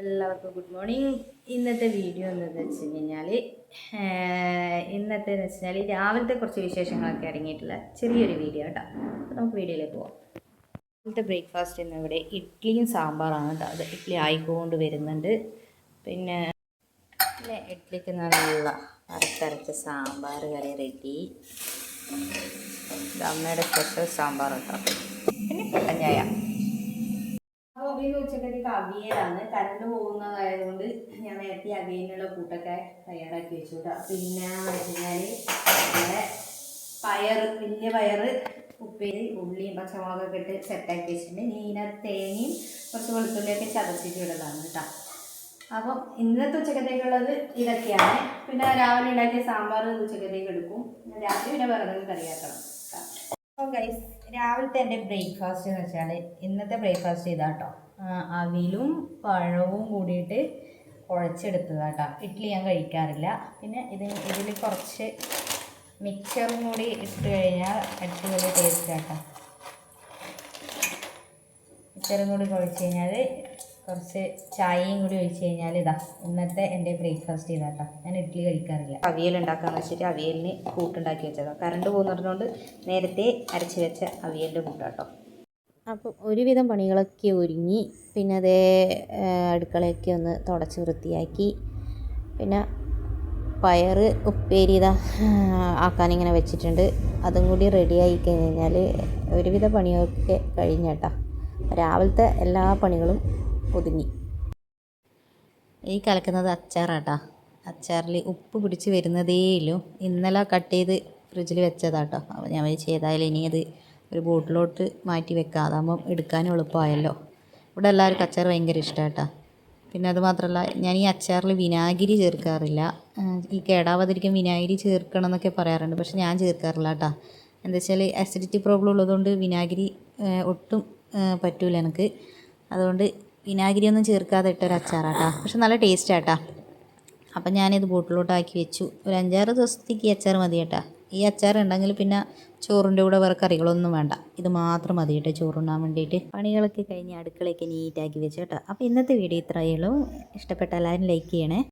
എല്ലാവർക്കും good morning. ഇന്നത്തെ video എന്താണെന്ന് വെച്ച് കഴിഞ്ഞാൽ രാവിലത്തെ കുറച്ച് വിശേഷങ്ങളൊക്കെ അടങ്ങിയിട്ടുള്ള ചെറിയൊരു വീഡിയോ കേട്ടോ. അപ്പോൾ നമുക്ക് വീഡിയോയിലേക്ക് പോകാം. ഇന്നത്തെ ബ്രേക്ക്ഫാസ്റ്റ് ഇന്ന് ഇവിടെ ഇഡ്ഡലിയും സാമ്പാറാണ് കേട്ടോ. അത് ഇഡ്ഡലി ആയിക്കൊണ്ട് വരുന്നുണ്ട്. പിന്നെ ഇഡ്ഡലിക്ക് നല്ല അരച്ചരച്ച സാമ്പാർ കറി റെഡി. അമ്മയുടെ സ്പെഷ്യൽ സാമ്പാർ കേട്ടോ. പിന്നെ കട്ടൻ ചായ. അപ്പോൾ ഇന്ന് ഉച്ചക്കത്തേക്ക് അവിയലാണ്. കറണ്ട് പോകുന്നതായതുകൊണ്ട് ഞാൻ നേരത്തെ അവിയലിനുള്ള കൂട്ടൊക്കെ തയ്യാറാക്കി വെച്ചു കേട്ടോ. പിന്നെ വെച്ചാൽ നമ്മുടെ വലിയ പയർ ഉപ്പേരി ഉള്ളിയും പച്ചമുളകൊക്കെ ഇട്ട് സെറ്റാക്കി വെച്ചിട്ടുണ്ട്. ഇനി ഇതിനകത്ത് തേങ്ങയും കുറച്ച് വെളുത്തുള്ളിയൊക്കെ ചതച്ചിട്ട് ഇടലാണ് കേട്ടോ. അപ്പം ഇന്നത്തെ ഉച്ചക്കത്തേക്കുള്ളത് ഇതൊക്കെയാണ്. പിന്നെ രാവിലെ ഉണ്ടാക്കിയ സാമ്പാർ ഉച്ചക്കത്തേക്ക് എടുക്കും. രാത്രി പിന്നെ വേറെ കറിയാക്കണം. അപ്പോൾ ഗൈസ്, രാവിലത്തെ എൻ്റെ ബ്രേക്ക്ഫാസ്റ്റ് എന്ന് വെച്ചാൽ ഇന്നത്തെ ബ്രേക്ക്ഫാസ്റ്റ് ഇതാട്ടോ. അവിലും പഴവും കൂടിയിട്ട് കുഴച്ചെടുത്തതാട്ടോ. ഇഡ്ഡലി ഞാൻ കഴിക്കാറില്ല. പിന്നെ ഇതിൽ കുറച്ച് മിക്സറും കൂടി ഇട്ട് കഴിഞ്ഞാൽ അടിപൊളി ടേസ്റ്റ് ആട്ടോ. മിക്സറും കൂടി കുഴച്ച് കഴിഞ്ഞാൽ കുറച്ച് ചായയും കൂടി ഒഴിച്ച് കഴിഞ്ഞാൽ ഇതാ ഇന്നത്തെ എൻ്റെ ബ്രേക്ക്ഫാസ്റ്റ് ഇതാട്ടോ. ഞാൻ ഇഡ്ഡലി കഴിക്കാറില്ല. അവിയൽ ഉണ്ടാക്കാമെന്ന് വെച്ചിട്ട് അവിയലിന് കൂട്ടുണ്ടാക്കി വെച്ചതാണ്. കറണ്ട് പോകുന്നതുകൊണ്ട് നേരത്തെ അരച്ച് വെച്ച അവിയലിൻ്റെ കൂട്ടാട്ടോ. അപ്പോൾ ഒരുവിധം പണികളൊക്കെ ഒരുങ്ങി. പിന്നെ അതേ അടുക്കളയൊക്കെ ഒന്ന് തുടച്ച് വൃത്തിയാക്കി. പിന്നെ പയർ ഉപ്പേരി ഇതാ ആക്കാനിങ്ങനെ വെച്ചിട്ടുണ്ട്. അതും കൂടി റെഡിയായി കഴിഞ്ഞാൽ ഒരുവിധ പണികളൊക്കെ കഴിഞ്ഞേട്ടാ. രാവിലത്തെ എല്ലാ പണികളും ഒതുങ്ങി. ഈ കലക്കുന്നത് അച്ചാറാട്ടാ. അച്ചാറിൽ ഉപ്പ് പിടിച്ച് വരുന്നതേയില്ലോ. ഇന്നലെ കട്ട് ചെയ്ത് ഫ്രിഡ്ജിൽ വെച്ചതാട്ടോ. അപ്പോൾ ഞാൻ ചെയ്തായാലും ഇനി അത് ഒരു ബോട്ടിലോട്ട് മാറ്റി വെക്കാം. അതാകുമ്പം എടുക്കാനും എളുപ്പമായല്ലോ. ഇവിടെ എല്ലാവർക്കും അച്ചാർ ഭയങ്കര ഇഷ്ടമാട്ടാ. പിന്നെ അത് മാത്രമല്ല, ഞാൻ ഈ അച്ചാറിൽ വിനാഗിരി ചേർക്കാറില്ല. ഈ കേടാവാതിരിക്കാൻ വിനാഗിരി ചേർക്കണം എന്നൊക്കെ പറയാറുണ്ട്. പക്ഷെ ഞാൻ ചേർക്കാറില്ല കേട്ടോ. എന്താ വെച്ചാൽ അസിഡിറ്റി പ്രോബ്ലം ഉള്ളതുകൊണ്ട് വിനാഗിരി ഒട്ടും പറ്റൂല എനിക്ക്. അതുകൊണ്ട് വിനാഗിരി ഒന്നും ചേർക്കാതെ ഇട്ടൊരു അച്ചാറാട്ടാ. പക്ഷെ നല്ല ടേസ്റ്റ് ആട്ടാ. അപ്പം ഞാനിത് ബോട്ടിലോട്ടാക്കി വെച്ചു. ഒരു 5-6 ദിവസത്തേക്ക് ഈ അച്ചാർ മതി കേട്ടാ. ഈ അച്ചാർ ഉണ്ടെങ്കിൽ പിന്നെ ചോറിൻ്റെ കൂടെ വേറെ കറികളൊന്നും വേണ്ട. ഇത് മാത്രം മതി കേട്ടോ ചോറുണ്ണാൻ വേണ്ടിയിട്ട്. പണികളൊക്കെ കഴിഞ്ഞ് അടുക്കളയൊക്കെ നീറ്റാക്കി വെച്ചു കേട്ടോ. അപ്പോൾ ഇന്നത്തെ വീഡിയോ ഇത്രയേ ഉള്ളൂ. ഇഷ്ടപ്പെട്ട എല്ലാവരും ലൈക്ക് ചെയ്യണേ.